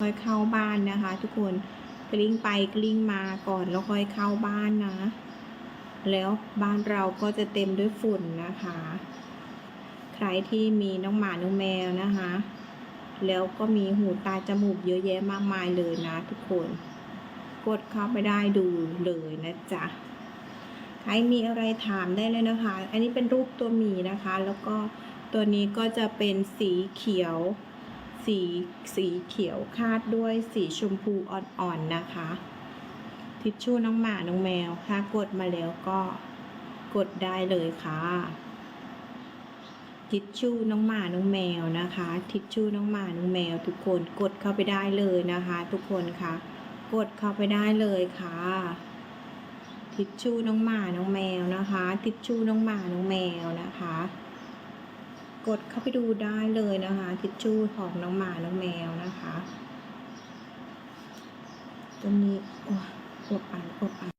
ค่อยเข้าบ้านนะคะทุกคนกลิ้งไปกลิ้งมาก่อนแล้วค่อยเข้าบ้านนะแล้วบ้านเราก็จะเต็มด้วยฝุ่นนะคะใครที่มีน้องหมาน้องแมวนะคะแล้วก็มีหูตาจมูกเยอะแยะมากมายเลยนะทุกคนกดเข้าไปได้ดูเลยนะจ๊ะใครมีอะไรถามได้เลยนะคะอันนี้เป็นรูปตัวหมีนะคะแล้วก็ตัวนี้ก็จะเป็นสีเขียวสีเขียวคาดด้วยสีชมพูอ่อนๆนะคะทิชชู่น้องหมาน้องแมวถ้ากดมาแล้วก็กดได้เลยค่ะทิชชู่น้องหมาน้องแมวนะคะทิชชู่น้องหมาน้องแมวทุกคนกดเข้าไปได้เลยนะคะทุกคนค่ะกดเข้าไปได้เลยค่ะทิชชู่น้องหมาน้องแมวนะคะทิชชู่น้องหมาน้องแมวนะคะกดเข้าไปดูได้เลยนะคะทิชชู่ของน้องหมาน้องแมวนะคะตัวนี้อบอัน